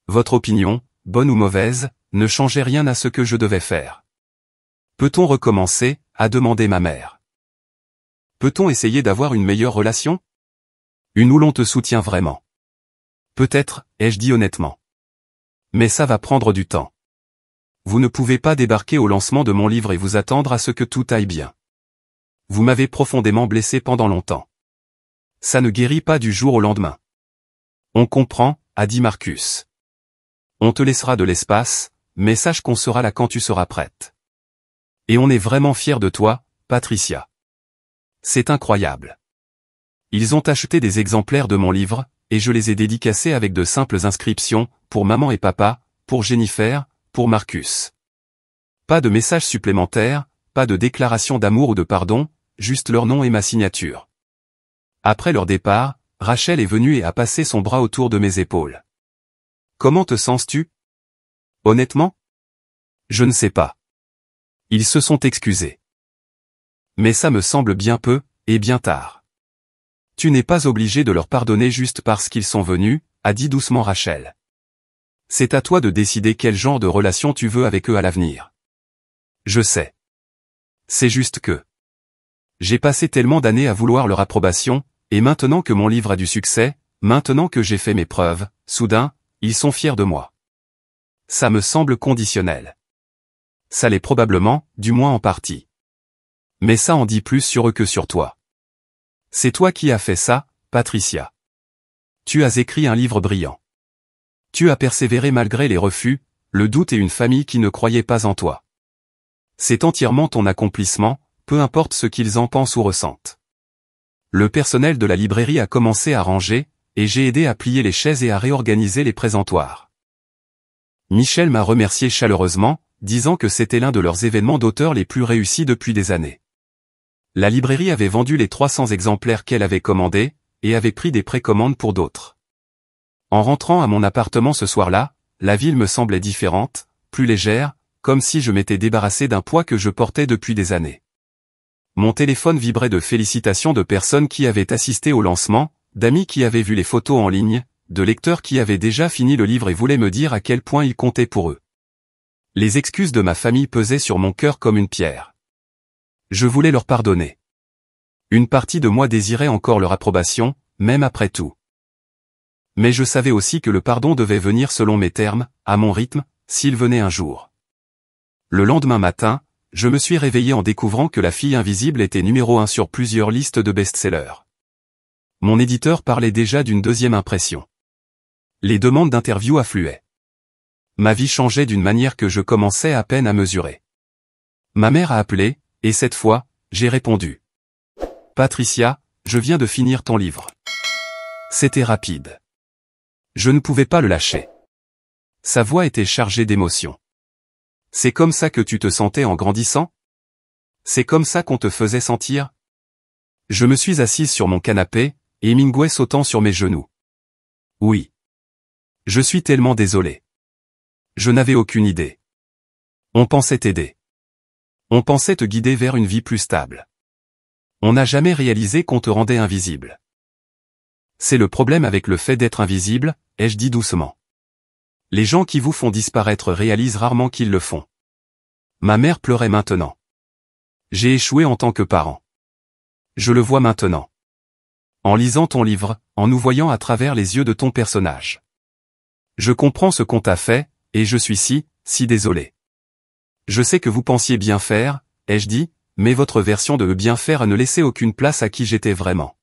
Votre opinion, bonne ou mauvaise, ne changeait rien à ce que je devais faire. Peut-on recommencer, a demandé ma mère. Peut-on essayer d'avoir une meilleure relation? Une où l'on te soutient vraiment. Peut-être, ai-je dit honnêtement. Mais ça va prendre du temps. Vous ne pouvez pas débarquer au lancement de mon livre et vous attendre à ce que tout aille bien. Vous m'avez profondément blessé pendant longtemps. Ça ne guérit pas du jour au lendemain. On comprend, a dit Marcus. On te laissera de l'espace, mais sache qu'on sera là quand tu seras prête. Et on est vraiment fiers de toi, Patricia. C'est incroyable. Ils ont acheté des exemplaires de mon livre, et je les ai dédicacés avec de simples inscriptions, pour maman et papa, pour Jennifer, pour Marcus. Pas de messages supplémentaires, pas de déclaration d'amour ou de pardon, juste leur nom et ma signature. Après leur départ, Rachel est venue et a passé son bras autour de mes épaules. Comment te sens-tu? Honnêtement? Je ne sais pas. Ils se sont excusés. Mais ça me semble bien peu, et bien tard. Tu n'es pas obligé de leur pardonner juste parce qu'ils sont venus, a dit doucement Rachel. C'est à toi de décider quel genre de relation tu veux avec eux à l'avenir. Je sais. C'est juste que j'ai passé tellement d'années à vouloir leur approbation, et maintenant que mon livre a du succès, maintenant que j'ai fait mes preuves, soudain, ils sont fiers de moi. Ça me semble conditionnel. Ça l'est probablement, du moins en partie. Mais ça en dit plus sur eux que sur toi. C'est toi qui as fait ça, Patricia. Tu as écrit un livre brillant. Tu as persévéré malgré les refus, le doute et une famille qui ne croyait pas en toi. C'est entièrement ton accomplissement, peu importe ce qu'ils en pensent ou ressentent. Le personnel de la librairie a commencé à ranger, et j'ai aidé à plier les chaises et à réorganiser les présentoirs. Michel m'a remercié chaleureusement, disant que c'était l'un de leurs événements d'auteur les plus réussis depuis des années. La librairie avait vendu les 300 exemplaires qu'elle avait commandés, et avait pris des précommandes pour d'autres. En rentrant à mon appartement ce soir-là, la ville me semblait différente, plus légère, comme si je m'étais débarrassé d'un poids que je portais depuis des années. Mon téléphone vibrait de félicitations de personnes qui avaient assisté au lancement, d'amis qui avaient vu les photos en ligne, de lecteurs qui avaient déjà fini le livre et voulaient me dire à quel point il comptait pour eux. Les excuses de ma famille pesaient sur mon cœur comme une pierre. Je voulais leur pardonner. Une partie de moi désirait encore leur approbation, même après tout. Mais je savais aussi que le pardon devait venir selon mes termes, à mon rythme, s'il venait un jour. Le lendemain matin, je me suis réveillé en découvrant que La fille invisible était numéro 1 sur plusieurs listes de best-sellers. Mon éditeur parlait déjà d'une deuxième impression. Les demandes d'interview affluaient. Ma vie changeait d'une manière que je commençais à peine à mesurer. Ma mère a appelé, et cette fois, j'ai répondu. Patricia, je viens de finir ton livre. C'était rapide. Je ne pouvais pas le lâcher. Sa voix était chargée d'émotion. C'est comme ça que tu te sentais en grandissant? C'est comme ça qu'on te faisait sentir? Je me suis assise sur mon canapé, et Hemingway sautant sur mes genoux. Oui. Je suis tellement désolé. Je n'avais aucune idée. On pensait t'aider. On pensait te guider vers une vie plus stable. On n'a jamais réalisé qu'on te rendait invisible. C'est le problème avec le fait d'être invisible, ai-je dit doucement. Les gens qui vous font disparaître réalisent rarement qu'ils le font. Ma mère pleurait maintenant. J'ai échoué en tant que parent. Je le vois maintenant. En lisant ton livre, en nous voyant à travers les yeux de ton personnage. Je comprends ce qu'on t'a fait, et je suis si désolé. Je sais que vous pensiez bien faire, ai-je dit, mais votre version de bien faire ne laissait aucune place à qui j'étais vraiment.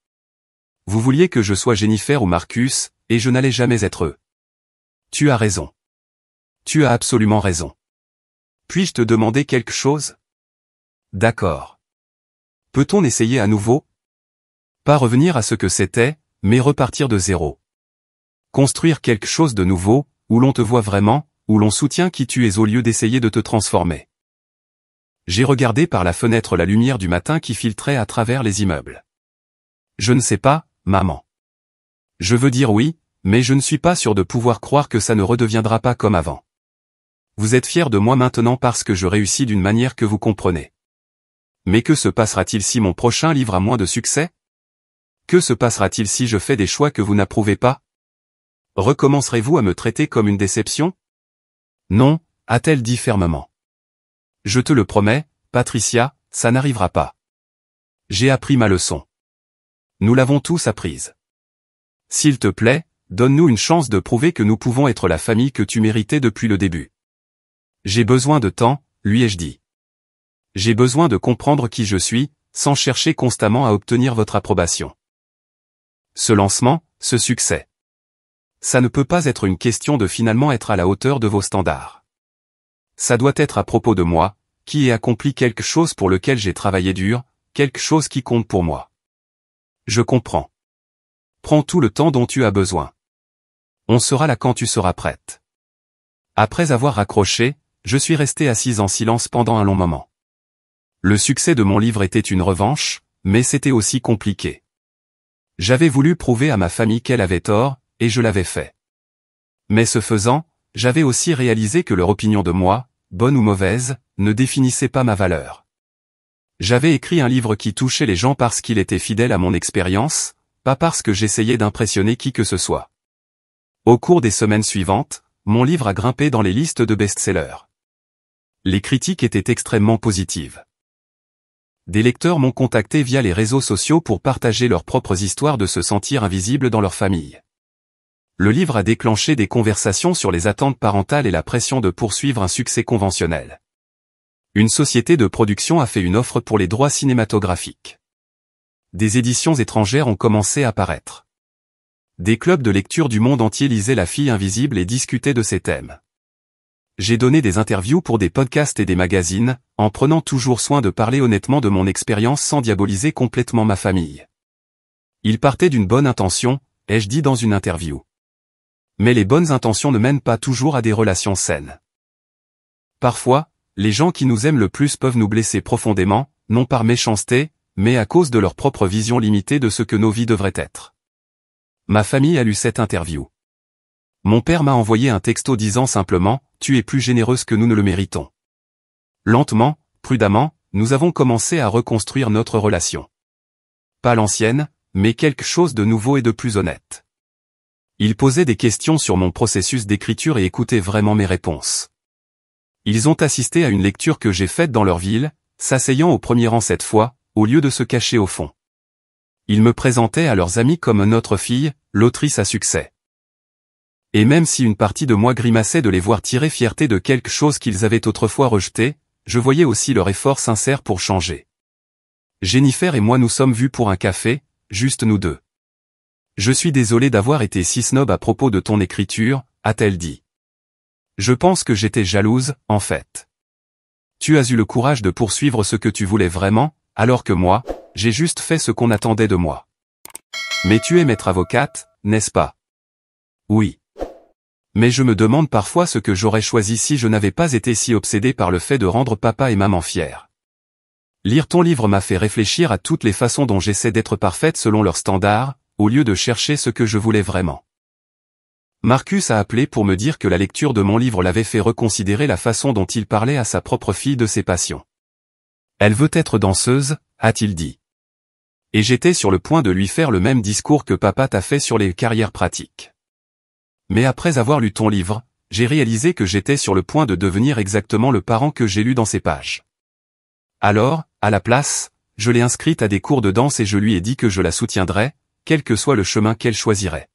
Vous vouliez que je sois Jennifer ou Marcus, et je n'allais jamais être eux. Tu as raison. Tu as absolument raison. Puis-je te demander quelque chose? D'accord. Peut-on essayer à nouveau? Pas revenir à ce que c'était, mais repartir de zéro. Construire quelque chose de nouveau, où l'on te voit vraiment, où l'on soutient qui tu es au lieu d'essayer de te transformer. J'ai regardé par la fenêtre la lumière du matin qui filtrait à travers les immeubles. Je ne sais pas, maman. Je veux dire oui, mais je ne suis pas sûr de pouvoir croire que ça ne redeviendra pas comme avant. Vous êtes fiers de moi maintenant parce que je réussis d'une manière que vous comprenez. Mais que se passera-t-il si mon prochain livre a moins de succès? Que se passera-t-il si je fais des choix que vous n'approuvez pas? Recommencerez-vous à me traiter comme une déception? Non, a-t-elle dit fermement. Je te le promets, Patricia, ça n'arrivera pas. J'ai appris ma leçon. Nous l'avons tous apprise. S'il te plaît, donne-nous une chance de prouver que nous pouvons être la famille que tu méritais depuis le début. J'ai besoin de temps, lui ai-je dit. J'ai besoin de comprendre qui je suis, sans chercher constamment à obtenir votre approbation. Ce lancement, ce succès. Ça ne peut pas être une question de finalement être à la hauteur de vos standards. Ça doit être à propos de moi, qui ai accompli quelque chose pour lequel j'ai travaillé dur, quelque chose qui compte pour moi. Je comprends. Prends tout le temps dont tu as besoin. On sera là quand tu seras prête. Après avoir raccroché, je suis resté assise en silence pendant un long moment. Le succès de mon livre était une revanche, mais c'était aussi compliqué. J'avais voulu prouver à ma famille qu'elle avait tort, et je l'avais fait. Mais ce faisant, j'avais aussi réalisé que leur opinion de moi, bonne ou mauvaise, ne définissait pas ma valeur. J'avais écrit un livre qui touchait les gens parce qu'il était fidèle à mon expérience, pas parce que j'essayais d'impressionner qui que ce soit. Au cours des semaines suivantes, mon livre a grimpé dans les listes de best-sellers. Les critiques étaient extrêmement positives. Des lecteurs m'ont contacté via les réseaux sociaux pour partager leurs propres histoires de se sentir invisibles dans leur famille. Le livre a déclenché des conversations sur les attentes parentales et la pression de poursuivre un succès conventionnel. Une société de production a fait une offre pour les droits cinématographiques. Des éditions étrangères ont commencé à paraître. Des clubs de lecture du monde entier lisaient La fille invisible et discutaient de ces thèmes. J'ai donné des interviews pour des podcasts et des magazines, en prenant toujours soin de parler honnêtement de mon expérience sans diaboliser complètement ma famille. Il partait d'une bonne intention, ai-je dit dans une interview. Mais les bonnes intentions ne mènent pas toujours à des relations saines. Parfois, les gens qui nous aiment le plus peuvent nous blesser profondément, non par méchanceté, mais à cause de leur propre vision limitée de ce que nos vies devraient être. Ma famille a lu cette interview. Mon père m'a envoyé un texto disant simplement « Tu es plus généreuse que nous ne le méritons ». Lentement, prudemment, nous avons commencé à reconstruire notre relation. Pas l'ancienne, mais quelque chose de nouveau et de plus honnête. Ils posaient des questions sur mon processus d'écriture et écoutaient vraiment mes réponses. Ils ont assisté à une lecture que j'ai faite dans leur ville, s'asseyant au premier rang cette fois, au lieu de se cacher au fond. Ils me présentaient à leurs amis comme notre fille, l'autrice à succès. Et même si une partie de moi grimaçait de les voir tirer fierté de quelque chose qu'ils avaient autrefois rejeté, je voyais aussi leur effort sincère pour changer. Jennifer et moi nous sommes vus pour un café, juste nous deux. Je suis désolé d'avoir été si snob à propos de ton écriture, a-t-elle dit. Je pense que j'étais jalouse, en fait. Tu as eu le courage de poursuivre ce que tu voulais vraiment, alors que moi, j'ai juste fait ce qu'on attendait de moi. Mais tu es maître avocate, n'est-ce pas? Oui. Mais je me demande parfois ce que j'aurais choisi si je n'avais pas été si obsédé par le fait de rendre papa et maman fiers. Lire ton livre m'a fait réfléchir à toutes les façons dont j'essaie d'être parfaite selon leurs standards, au lieu de chercher ce que je voulais vraiment. Marcus a appelé pour me dire que la lecture de mon livre l'avait fait reconsidérer la façon dont il parlait à sa propre fille de ses passions. Elle veut être danseuse, a-t-il dit. Et j'étais sur le point de lui faire le même discours que papa t'a fait sur les carrières pratiques. Mais après avoir lu ton livre, j'ai réalisé que j'étais sur le point de devenir exactement le parent que j'ai lu dans ces pages. Alors, à la place, je l'ai inscrite à des cours de danse et je lui ai dit que je la soutiendrais, quel que soit le chemin qu'elle choisirait.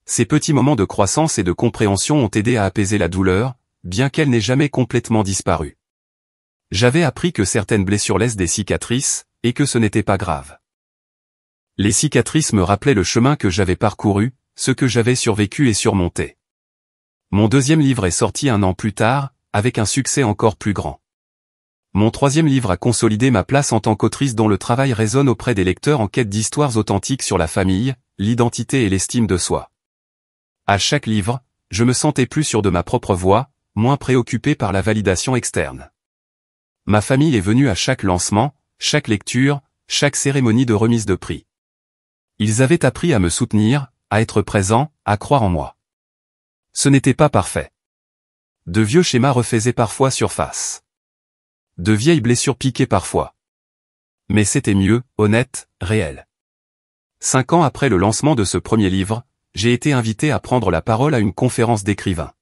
Ces petits moments de croissance et de compréhension ont aidé à apaiser la douleur, bien qu'elle n'ait jamais complètement disparu. J'avais appris que certaines blessures laissent des cicatrices, et que ce n'était pas grave. Les cicatrices me rappelaient le chemin que j'avais parcouru, ce que j'avais survécu et surmonté. Mon deuxième livre est sorti 1 an plus tard, avec un succès encore plus grand. Mon troisième livre a consolidé ma place en tant qu'autrice dont le travail résonne auprès des lecteurs en quête d'histoires authentiques sur la famille, l'identité et l'estime de soi. À chaque livre, je me sentais plus sûr de ma propre voix, moins préoccupé par la validation externe. Ma famille est venue à chaque lancement, chaque lecture, chaque cérémonie de remise de prix. Ils avaient appris à me soutenir, à être présents, à croire en moi. Ce n'était pas parfait. De vieux schémas refaisaient parfois surface. De vieilles blessures piquaient parfois. Mais c'était mieux, honnête, réel. 5 ans après le lancement de ce premier livre, j'ai été invité à prendre la parole à une conférence d'écrivains.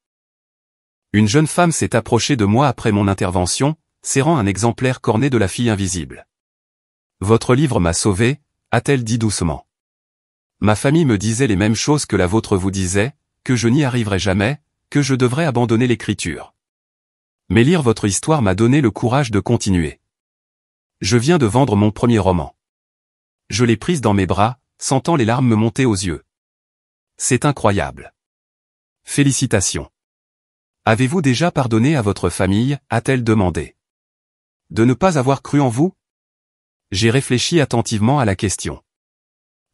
Une jeune femme s'est approchée de moi après mon intervention, serrant un exemplaire corné de La fille invisible. « Votre livre m'a sauvé », a-t-elle dit doucement. Ma famille me disait les mêmes choses que la vôtre vous disait, que je n'y arriverais jamais, que je devrais abandonner l'écriture. Mais lire votre histoire m'a donné le courage de continuer. Je viens de vendre mon premier roman. Je l'ai prise dans mes bras, sentant les larmes me monter aux yeux. C'est incroyable. Félicitations. Avez-vous déjà pardonné à votre famille, a-t-elle demandé. De ne pas avoir cru en vous? J'ai réfléchi attentivement à la question.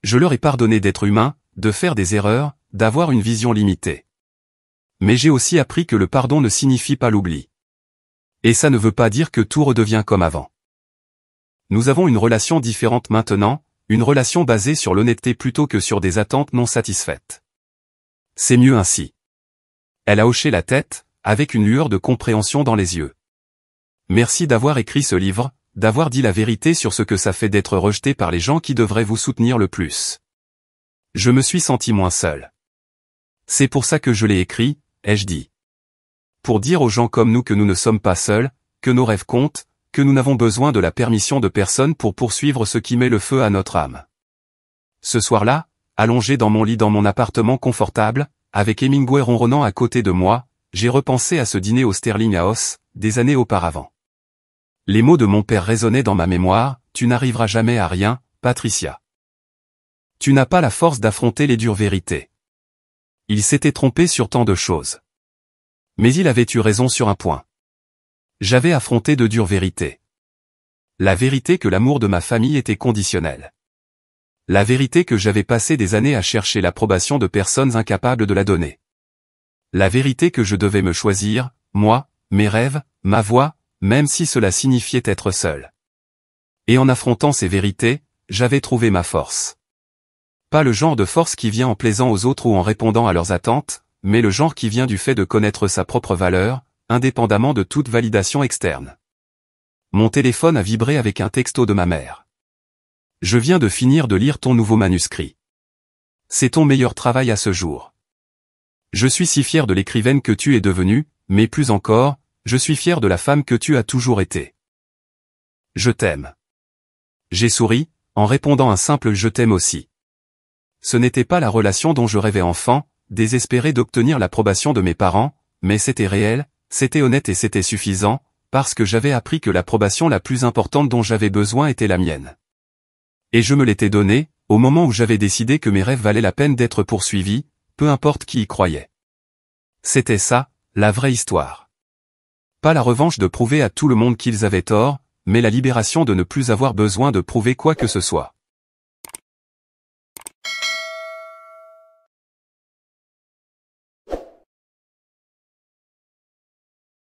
Je leur ai pardonné d'être humain, de faire des erreurs, d'avoir une vision limitée. Mais j'ai aussi appris que le pardon ne signifie pas l'oubli. Et ça ne veut pas dire que tout redevient comme avant. Nous avons une relation différente maintenant, une relation basée sur l'honnêteté plutôt que sur des attentes non satisfaites. C'est mieux ainsi. Elle a hoché la tête, avec une lueur de compréhension dans les yeux. Merci d'avoir écrit ce livre, d'avoir dit la vérité sur ce que ça fait d'être rejeté par les gens qui devraient vous soutenir le plus. Je me suis senti moins seul. C'est pour ça que je l'ai écrit, ai-je dit. Pour dire aux gens comme nous que nous ne sommes pas seuls, que nos rêves comptent, que nous n'avons besoin de la permission de personne pour poursuivre ce qui met le feu à notre âme. Ce soir-là, allongé dans mon lit dans mon appartement confortable, avec Hemingway ronronnant à côté de moi, j'ai repensé à ce dîner au Sterling House, des années auparavant. Les mots de mon père résonnaient dans ma mémoire, « Tu n'arriveras jamais à rien, Patricia. Tu n'as pas la force d'affronter les dures vérités. » Il s'était trompé sur tant de choses. Mais il avait eu raison sur un point. J'avais affronté de dures vérités. La vérité que l'amour de ma famille était conditionnel. La vérité que j'avais passé des années à chercher l'approbation de personnes incapables de la donner. La vérité que je devais me choisir, moi, mes rêves, ma voix, même si cela signifiait être seul. Et en affrontant ces vérités, j'avais trouvé ma force. Pas le genre de force qui vient en plaisant aux autres ou en répondant à leurs attentes, mais le genre qui vient du fait de connaître sa propre valeur, indépendamment de toute validation externe. Mon téléphone a vibré avec un texto de ma mère. Je viens de finir de lire ton nouveau manuscrit. C'est ton meilleur travail à ce jour. Je suis si fier de l'écrivaine que tu es devenue, mais plus encore, je suis fier de la femme que tu as toujours été. Je t'aime. J'ai souri, en répondant un simple « je t'aime aussi ». Ce n'était pas la relation dont je rêvais enfant, désespéré d'obtenir l'approbation de mes parents, mais c'était réel, c'était honnête et c'était suffisant, parce que j'avais appris que l'approbation la plus importante dont j'avais besoin était la mienne. Et je me l'étais donnée, au moment où j'avais décidé que mes rêves valaient la peine d'être poursuivis, peu importe qui y croyait. C'était ça, la vraie histoire. Pas la revanche de prouver à tout le monde qu'ils avaient tort, mais la libération de ne plus avoir besoin de prouver quoi que ce soit.